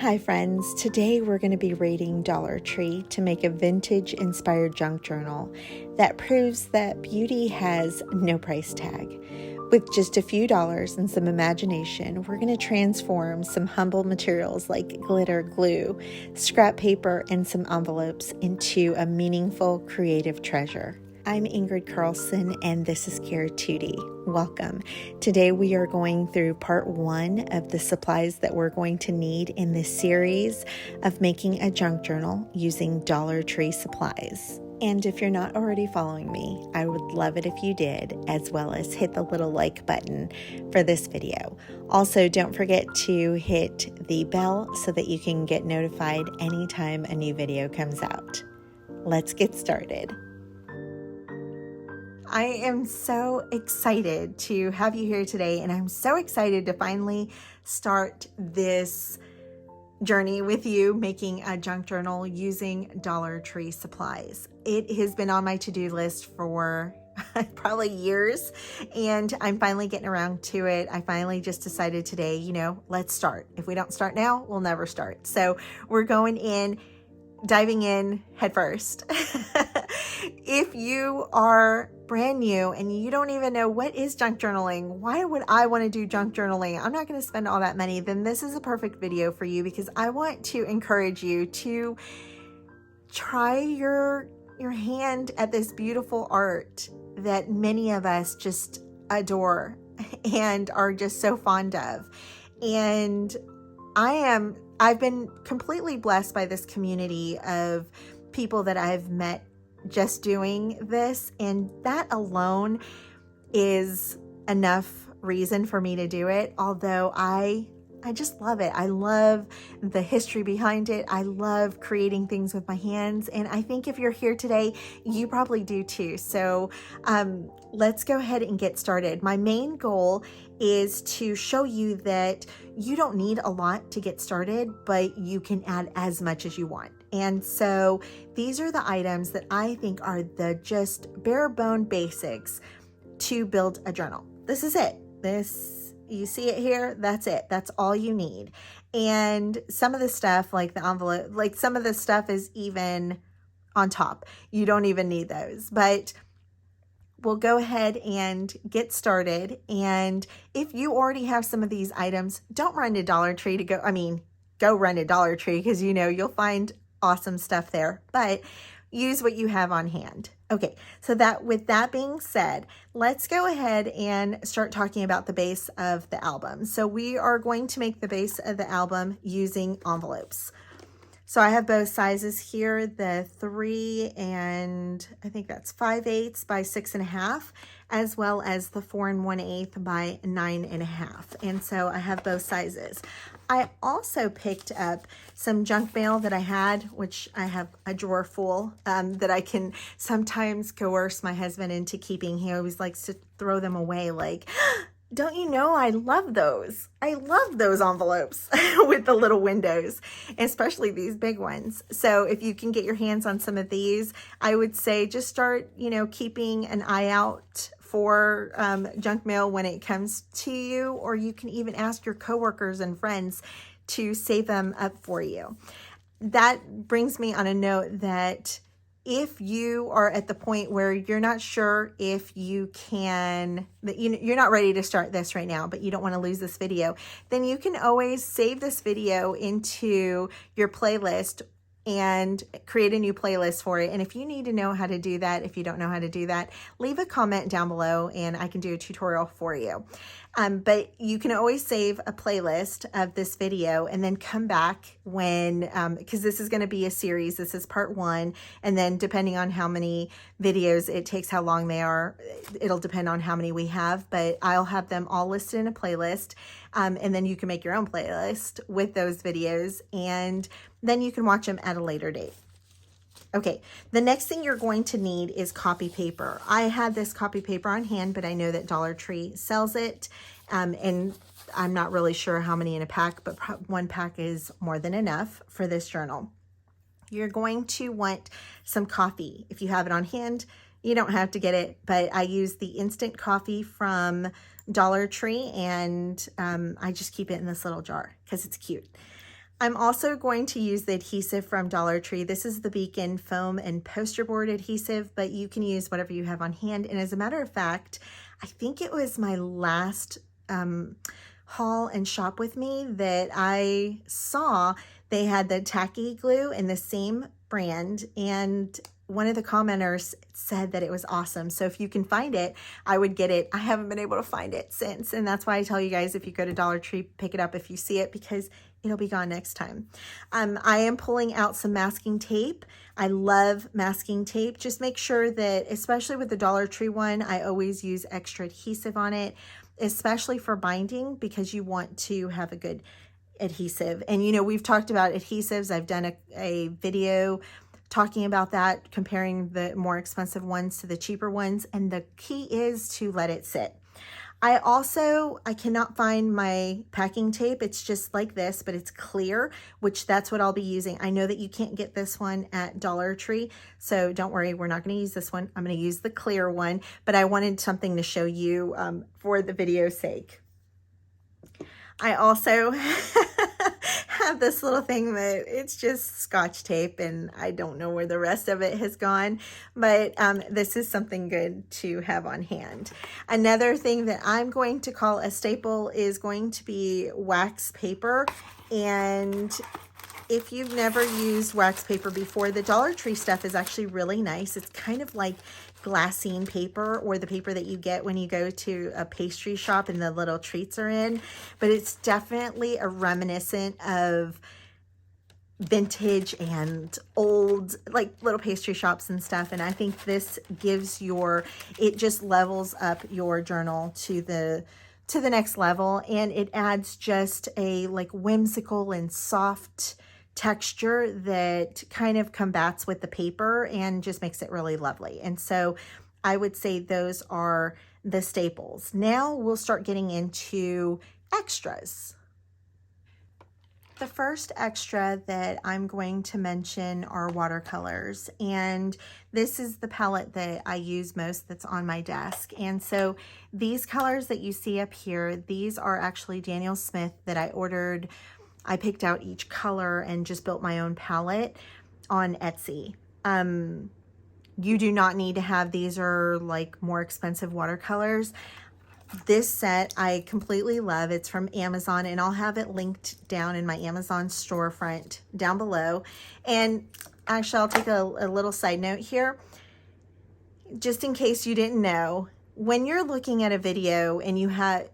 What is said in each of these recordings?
Hi friends, today we're going to be raiding Dollar Tree to make a vintage inspired junk journal that proves that beauty has no price tag. With just a few dollars and some imagination, we're going to transform some humble materials like glitter, glue, scrap paper, and some envelopes into a meaningful creative treasure. I'm Ingrid Carlson, and this is Cara Tutti. Welcome. Today we are going through part 1 of the supplies that we're going to need in this series of making a junk journal using Dollar Tree supplies. And if you're not already following me, I would love it if you did, as well as hit the little like button for this video. Also, don't forget to hit the bell so that you can get notified anytime a new video comes out. Let's get started. I am so excited to have you here today, and I'm so excited to finally start this journey with you making a junk journal using Dollar Tree supplies. It has been on my to-do list for probably years, and I'm finally getting around to it. I finally just decided today, let's start. If we don't start now, we'll never start. So we're diving in head first. If you are brand new and you don't even know what is junk journaling, why would I want to do junk journaling? I'm not going to spend all that money. Then this is a perfect video for you, because I want to encourage you to try your hand at this beautiful art that many of us just adore and are just so fond of. And I've been completely blessed by this community of people that I've met just doing this, and that alone is enough reason for me to do it. Although I just love it. I love the history behind it. I love creating things with my hands, and I think if you're here today, you probably do too. So let's go ahead and get started. My main goal is to show you that you don't need a lot to get started, but you can add as much as you want. And so these are the items that I think are the just bare bone basics to build a journal. This is it. You see it here? That's it. That's all you need. And some of the stuff, like the envelope, like some of the stuff is even on top. You don't even need those, but we'll go ahead and get started. And if you already have some of these items, don't run to Dollar Tree go run to Dollar Tree, because you'll find awesome stuff there, but use what you have on hand. Okay, so with that being said, let's go ahead and start talking about the base of the album. So we are going to make the base of the album using envelopes. So I have both sizes here, the 3 and I think that's 5/8 by 6.5, as well as the 4 1/8 by 9.5. And so I have both sizes. I also picked up some junk mail that I had, which I have a drawer full that I can sometimes coerce my husband into keeping. He always likes to throw them away, like, don't you know I love those? I love those envelopes with the little windows, especially these big ones. So if you can get your hands on some of these, I would say just start, keeping an eye out for junk mail when it comes to you, or you can even ask your coworkers and friends to save them up for you. That brings me on a note that if you are at the point where you're not sure if you can, that you're not ready to start this right now, but you don't want to lose this video, then you can always save this video into your playlist and create a new playlist for it. And if you need to know how to do that, if you don't know how to do that, leave a comment down below and I can do a tutorial for you. But you can always save a playlist of this video and then come back when, because this is going to be a series. This is part 1. And then depending on how many videos it takes, how long they are, it'll depend on how many we have, but I'll have them all listed in a playlist. And then you can make your own playlist with those videos, and then you can watch them at a later date. Okay, the next thing you're going to need is copy paper. I had this copy paper on hand, but I know that Dollar Tree sells it, and I'm not really sure how many in a pack, but 1 pack is more than enough for this journal. You're going to want some coffee. If you have it on hand, you don't have to get it, but I use the instant coffee from Dollar Tree, and I just keep it in this little jar because it's cute. I'm also going to use the adhesive from Dollar Tree. This is the Beacon foam and poster board adhesive, but you can use whatever you have on hand. And as a matter of fact, I think it was my last haul and shop with me that I saw they had the tacky glue in the same brand, and one of the commenters said that it was awesome. So if you can find it, I would get it. I haven't been able to find it since, and that's why I tell you guys, if you go to Dollar Tree, pick it up if you see it, because it'll be gone next time. I am pulling out some masking tape. I love masking tape. Just make sure that, especially with the Dollar Tree one, I always use extra adhesive on it, especially for binding, because you want to have a good adhesive. And you know, we've talked about adhesives. I've done a video talking about that, comparing the more expensive ones to the cheaper ones, and the key is to let it sit. I cannot find my packing tape. It's just like this, but it's clear, which that's what I'll be using. I know that you can't get this one at Dollar Tree, so don't worry, we're not going to use this one. I'm going to use the clear one, but I wanted something to show you for the video's sake. I also have this little thing that it's just Scotch tape, and I don't know where the rest of it has gone, but this is something good to have on hand. Another thing that I'm going to call a staple is going to be wax paper. And if you've never used wax paper before, the Dollar Tree stuff is actually really nice. It's kind of like glassine paper, or the paper that you get when you go to a pastry shop and the little treats are in, but it's definitely a reminiscent of vintage and old, like little pastry shops and stuff. And I think this gives it just levels up your journal to the next level, and it adds just a like whimsical and soft texture that kind of combats with the paper and just makes it really lovely. And so I would say those are the staples. Now we'll start getting into extras. The first extra that I'm going to mention are watercolors, and this is the palette that I use most that's on my desk. And so these colors that you see up here, these are actually Daniel Smith that I ordered. I picked out each color and just built my own palette on Etsy. You do not need to have, these are like more expensive watercolors. This set I completely love. It's from Amazon, and I'll have it linked down in my Amazon storefront down below. And actually, I'll take a little side note here. Just in case you didn't know, when you're looking at a video and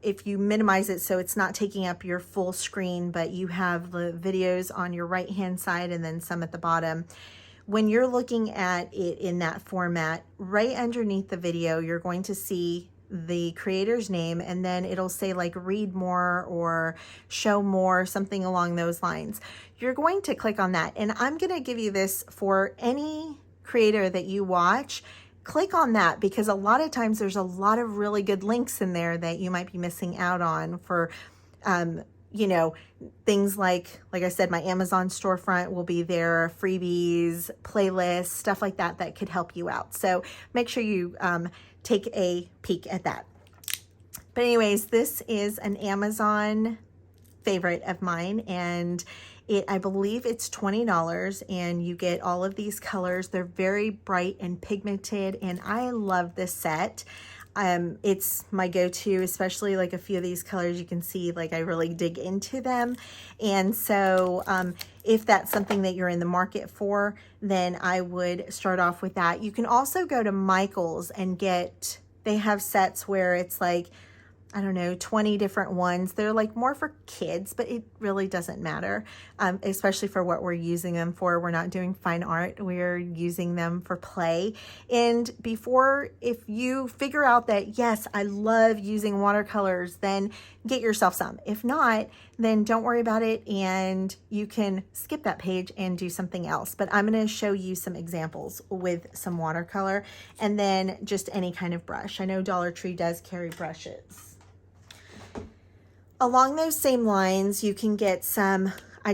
if you minimize it so it's not taking up your full screen, but you have the videos on your right hand side and then some at the bottom, when you're looking at it in that format, right underneath the video, you're going to see the creator's name, and then it'll say like read more or show more, something along those lines. You're going to click on that, and I'm going to give you this for any creator that you watch. Click on that, because a lot of times there's a lot of really good links in there that you might be missing out on for, you know, things like I said, my Amazon storefront will be there, freebies, playlists, stuff like that that could help you out. So make sure you take a peek at that. But anyways, this is an Amazon favorite of mine, and I believe it's $20, and you get all of these colors. They're very bright and pigmented, and I love this set. It's my go-to, especially like a few of these colors. You can see like I really dig into them. And so if that's something that you're in the market for, then I would start off with that. You can also go to Michael's and they have sets where it's like, I don't know, 20 different ones. They're like more for kids, but it really doesn't matter, especially for what we're using them for. We're not doing fine art. We're using them for play. And if you figure out that, yes, I love using watercolors, then get yourself some. If not, then don't worry about it, and you can skip that page and do something else. But I'm going to show you some examples with some watercolor, and then just any kind of brush. I know Dollar Tree does carry brushes. Along those same lines, you can get some, I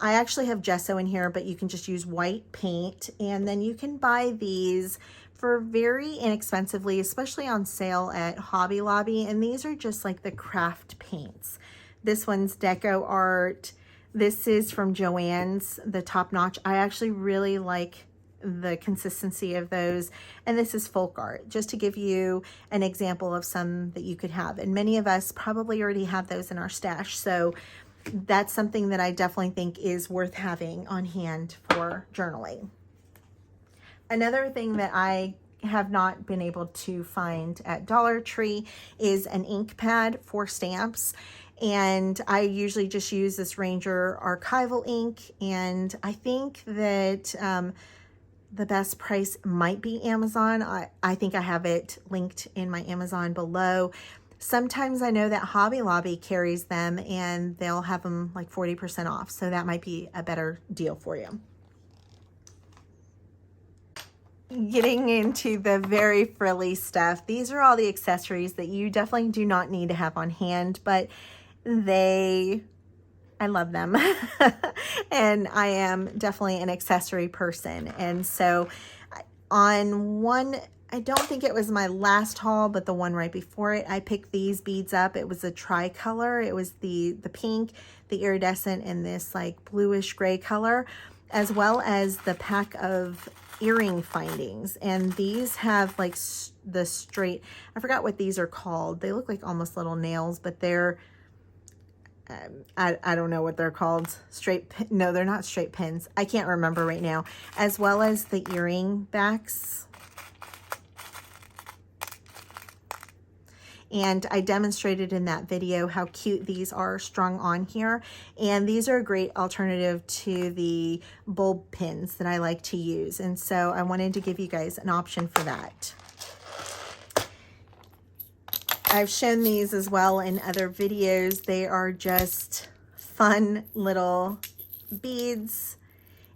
actually have gesso in here, but you can just use white paint, and then you can buy these for very inexpensively, especially on sale at Hobby Lobby, and these are just like the craft paints. This one's Deco Art. This is from Joann's, the Top Notch. I actually really like the consistency of those. And this is Folk Art, just to give you an example of some that you could have. And many of us probably already have those in our stash. So that's something that I definitely think is worth having on hand for journaling. Another thing that I have not been able to find at Dollar Tree is an ink pad for stamps. And I usually just use this Ranger archival ink. And I think that the best price might be Amazon. I think I have it linked in my Amazon below. Sometimes I know that Hobby Lobby carries them and they'll have them like 40% off. So that might be a better deal for you. Getting into the very frilly stuff. These are all the accessories that you definitely do not need to have on hand, but I love them. And I am definitely an accessory person. And so on one, I don't think it was my last haul, but the one right before it, I picked these beads up. It was a tricolor. It was the pink, the iridescent, and this like bluish gray color, as well as the pack of earring findings. And these have like the straight, I forgot what these are called. They look like almost little nails, but they're I don't know what they're called. No, they're not straight pins. I can't remember right now. As well as the earring backs. And I demonstrated in that video how cute these are strung on here. And these are a great alternative to the bulb pins that I like to use. And so I wanted to give you guys an option for that. I've shown these as well in other videos. They are just fun little beads.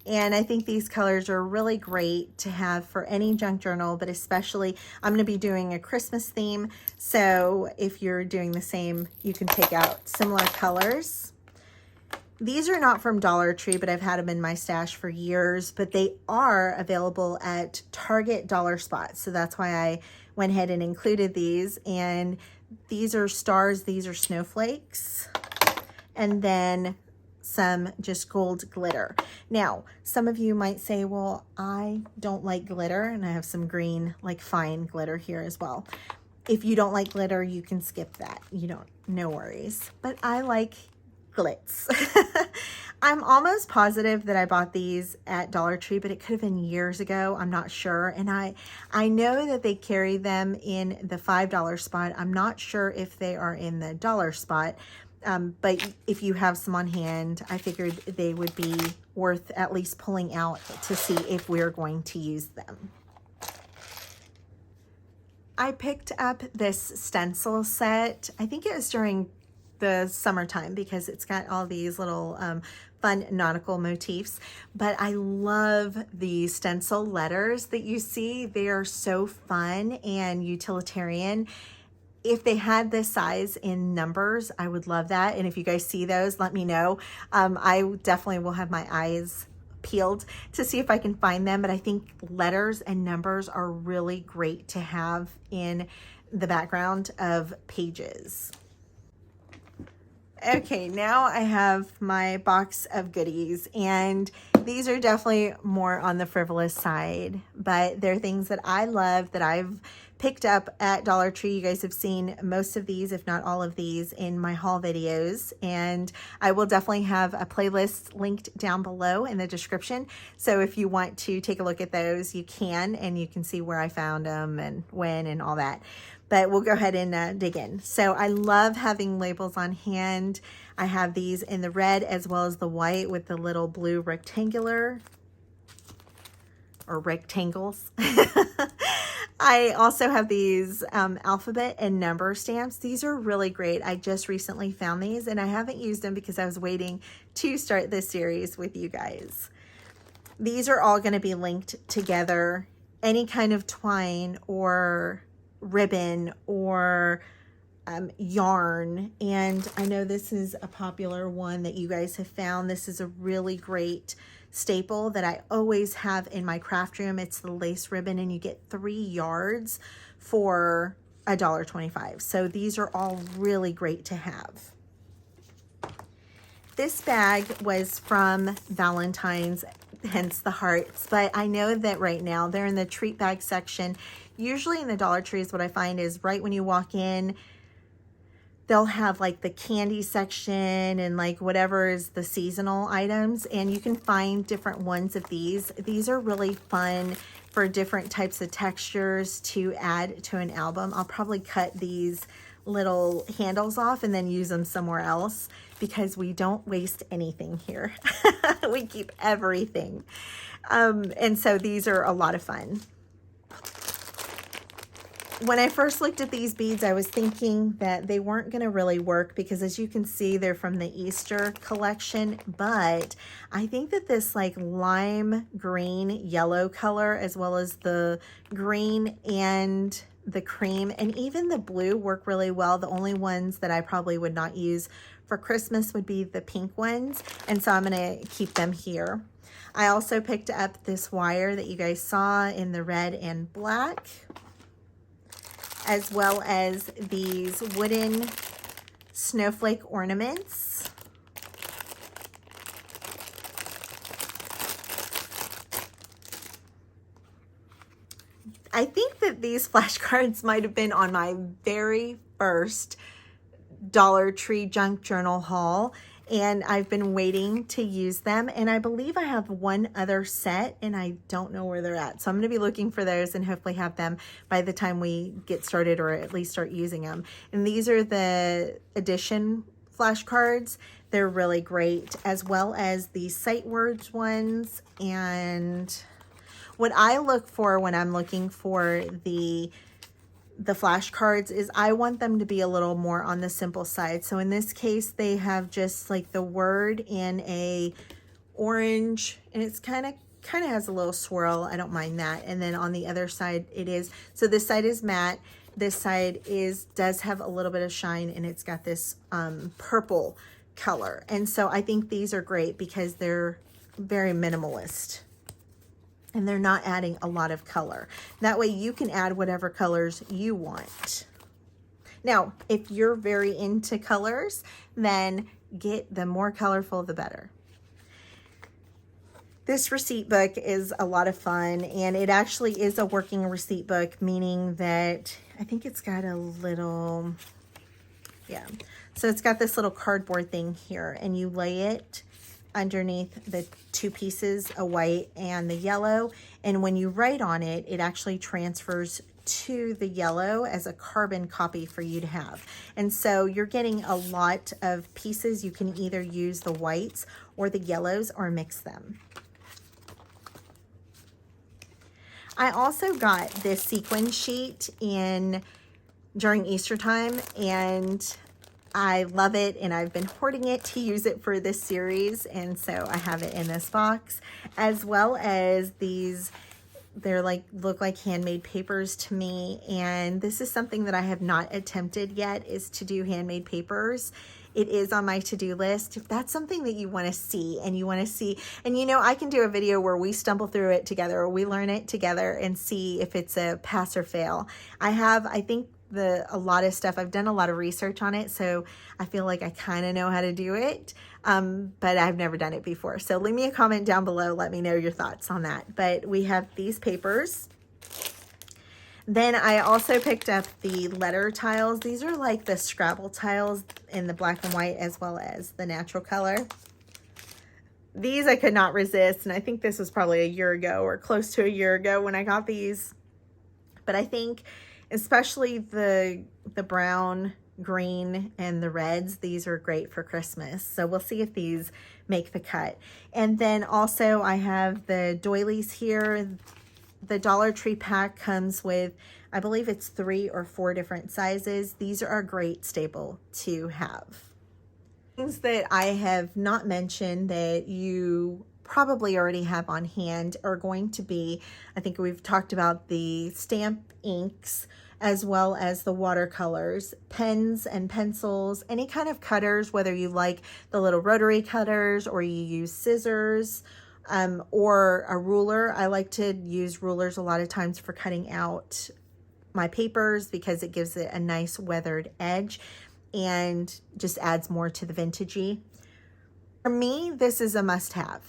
And I think these colors are really great to have for any junk journal, but especially I'm going to be doing a Christmas theme. So if you're doing the same, you can take out similar colors. These are not from Dollar Tree, but I've had them in my stash for years, but they are available at Target Dollar Spot. So that's why I went ahead and included these. And these are stars, these are snowflakes, and then some just gold glitter. Now, some of you might say, well, I don't like glitter, and I have some green, like fine glitter here as well. If you don't like glitter, you can skip that. You don't, no worries. But I like glitz. I'm almost positive that I bought these at Dollar Tree, but it could have been years ago. I'm not sure. And I know that they carry them in the $5 spot. I'm not sure if they are in the dollar spot. But if you have some on hand, I figured they would be worth at least pulling out to see if we're going to use them. I picked up this stencil set. I think it was during the summertime because it's got all these little fun nautical motifs. But I love the stencil letters that you see. They are so fun and utilitarian. If they had this size in numbers, I would love that. And if you guys see those, let me know. I definitely will have my eyes peeled to see if I can find them. But I think letters and numbers are really great to have in the background of pages. Okay, now I have my box of goodies, and these are definitely more on the frivolous side, but they're things that I love that I've picked up at Dollar Tree. You guys have seen most of these, if not all of these, in my haul videos, and I will definitely have a playlist linked down below in the description. So if you want to take a look at those, you can, and you can see where I found them and when and all that. But we'll go ahead and dig in. So I love having labels on hand. I have these in the red as well as the white with the little blue rectangular or rectangles. I also have these alphabet and number stamps. These are really great. I just recently found these and I haven't used them because I was waiting to start this series with you guys. These are all going to be linked together. Any kind of twine or ribbon or yarn, and I know this is a popular one that you guys have found. This is a really great staple that I always have in my craft room. It's the lace ribbon, and you get 3 yards for $1.25. So these are all really great to have. This bag was from Valentine's, hence the hearts, but I know that right now they're in the treat bag section. Usually in the Dollar Tree is what I find is right when you walk in, they'll have like the candy section and like whatever is the seasonal items, and you can find different ones of these. These are really fun for different types of textures to add to an album. I'll probably cut these little handles off and then use them somewhere else because we don't waste anything here. We keep everything. And so these are a lot of fun. When I first looked at these beads, I was thinking that they weren't going to really work because, as you can see, they're from the Easter collection, but I think that this like lime green yellow color, as well as the green and the cream and even the blue, work really well. The only ones that I probably would not use for Christmas would be the pink ones, and so I'm going to keep them here. I also picked up this wire that you guys saw in the red and black, as well as these wooden snowflake ornaments. I think that these flashcards might have been on my very first Dollar Tree junk journal haul, and I've been waiting to use them, and I believe I have one other set and I don't know where they're at, so I'm going to be looking for those and hopefully have them by the time we get started, or at least start using them. And these are the edition flashcards. They're really great, as well as the sight words ones. And what I look for when I'm looking for the flashcards is I want them to be a little more on the simple side. So in this case, they have just like the word in a orange, and it's kind of has a little swirl. I don't mind that. And then on the other side it is, so this side is matte, this side does have a little bit of shine, and it's got this purple color. And so I think these are great because they're very minimalist and they're not adding a lot of color. That way you can add whatever colors you want. Now, if you're very into colors, then get the more colorful, the better. This receipt book is a lot of fun, and it actually is a working receipt book, meaning that I think it's got a little, yeah. So it's got this little cardboard thing here, and you lay it underneath the two pieces, a white and the yellow, and when you write on it, it actually transfers to the yellow as a carbon copy for you to have. And so you're getting a lot of pieces. You can either use the whites or the yellows or mix them. I also got this sequin sheet during Easter time, and I love it, and I've been hoarding it to use it for this series, and so I have it in this box, as well as these. They're like, look like handmade papers to me, and this is something that I have not attempted yet, is to do handmade papers. It is on my to-do list. If that's something that you want to see, and you want to see, and you know, I can do a video where we stumble through it together, or we learn it together and see if it's a pass or fail. I think a lot of stuff, I've done a lot of research on it, so I feel like I kind of know how to do it, but I've never done it before. So leave me a comment down below, let me know your thoughts on that. But we have these papers. Then I also picked up the letter tiles. These are like the Scrabble tiles in the black and white, as well as the natural color. These I could not resist, and I think this was probably a year ago or close to a year ago when I got these. But I think especially the brown, green, and the reds, these are great for Christmas. So we'll see if these make the cut. And then also I have the doilies here. The Dollar Tree pack comes with, I believe it's 3 or 4 different sizes. These are a great staple to have. Things that I have not mentioned that you probably already have on hand are going to be, I think we've talked about the stamp inks, as well as the watercolors, pens and pencils, any kind of cutters, whether you like the little rotary cutters or you use scissors, or a ruler. I like to use rulers a lot of times for cutting out my papers because it gives it a nice weathered edge and just adds more to the vintagey. For me, this is a must-have.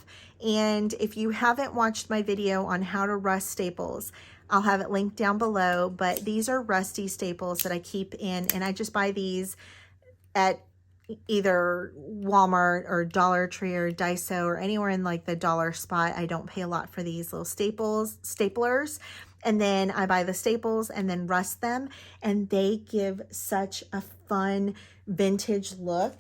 And if you haven't watched my video on how to rust staples, I'll have it linked down below, but these are rusty staples that I keep in, and I just buy these at either Walmart or Dollar Tree or Daiso or anywhere in like the dollar spot. I don't pay a lot for these little staplers. And then I buy the staples and then rust them, and they give such a fun vintage look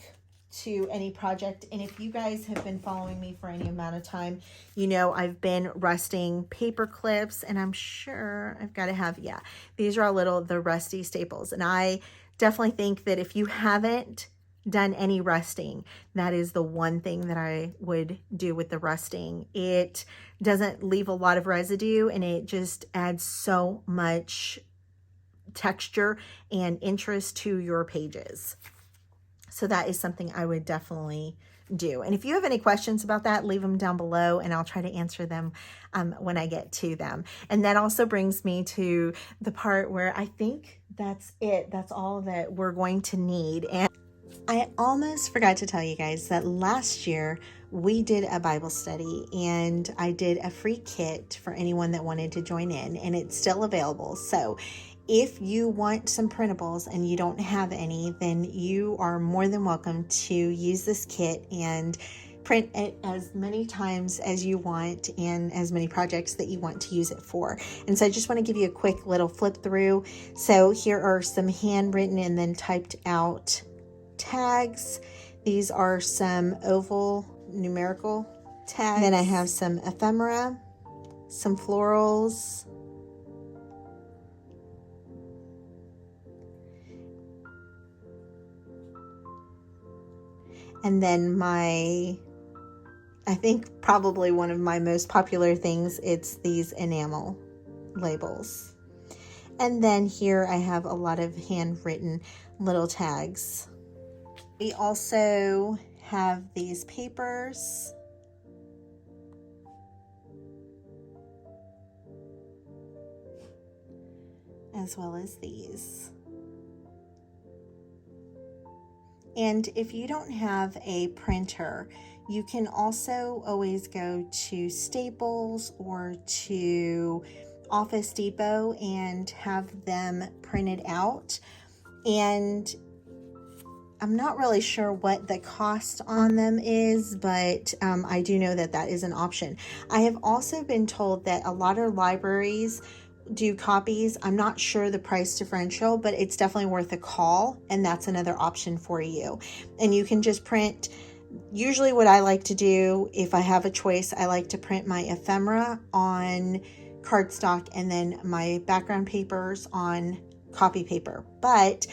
to any project. And if you guys have been following me for any amount of time, you know I've been rusting paper clips, and I'm sure I've got to have, yeah, these are all the rusty staples. And I definitely think that if you haven't done any rusting, that is the one thing that I would do with the rusting. It doesn't leave a lot of residue, and it just adds so much texture and interest to your pages. So that is something I would definitely do. And if you have any questions about that, leave them down below and I'll try to answer them when I get to them. And that also brings me to the part where I think that's it. That's all that we're going to need. And I almost forgot to tell you guys that last year we did a Bible study, and I did a free kit for anyone that wanted to join in, and it's still available. So if you want some printables and you don't have any, then you are more than welcome to use this kit and print it as many times as you want and as many projects that you want to use it for. And so I just want to give you a quick little flip through. So here are some handwritten and then typed out tags. These are some oval numerical tags. Then I have some ephemera, some florals, and then I think probably one of my most popular things, it's these enamel labels. And then here I have a lot of handwritten little tags. We also have these papers. As well as these. And if you don't have a printer, you can also always go to Staples or to Office Depot and have them printed out. And I'm not really sure what the cost on them is, but I do know that that is an option. I have also been told that a lot of libraries do copies. I'm not sure the price differential, but it's definitely worth a call, and that's another option for you. And you can just print, usually what I like to do, if I have a choice, I like to print my ephemera on cardstock and then my background papers on copy paper. But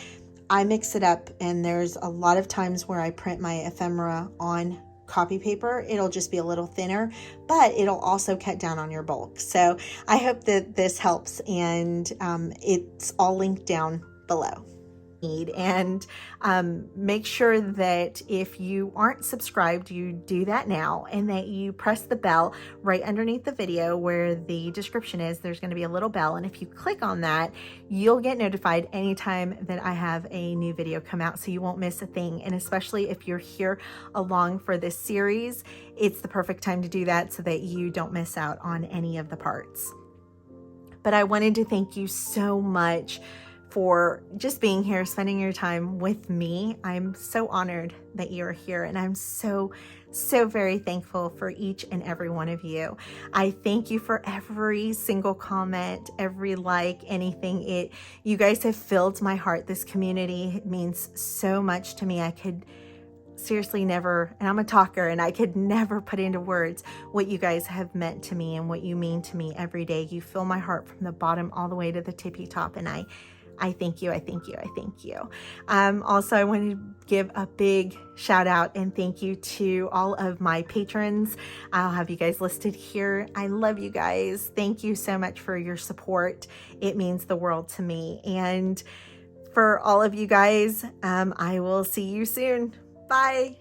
I mix it up, and there's a lot of times where I print my ephemera on copy paper. It'll just be a little thinner, but it'll also cut down on your bulk. So I hope that this helps, and it's all linked down below. And make sure that if you aren't subscribed, you do that now, and that you press the bell right underneath the video where the description is. There's going to be a little bell, and if you click on that, you'll get notified anytime that I have a new video come out, so you won't miss a thing. And especially if you're here along for this series, it's the perfect time to do that so that you don't miss out on any of the parts. But I wanted to thank you so much for just being here, spending your time with me. I'm so honored that you're here, and I'm so very thankful for each and every one of you. I thank you for every single comment, every like, anything. You guys have filled my heart. This community means so much to me. I could seriously never, and I'm a talker, and I could never put into words what you guys have meant to me and what you mean to me every day. You fill my heart from the bottom all the way to the tippy top, and I thank you. I thank you. I thank you. Also, I want to give a big shout out and thank you to all of my patrons. I'll have you guys listed here. I love you guys. Thank you so much for your support. It means the world to me. And for all of you guys, I will see you soon. Bye.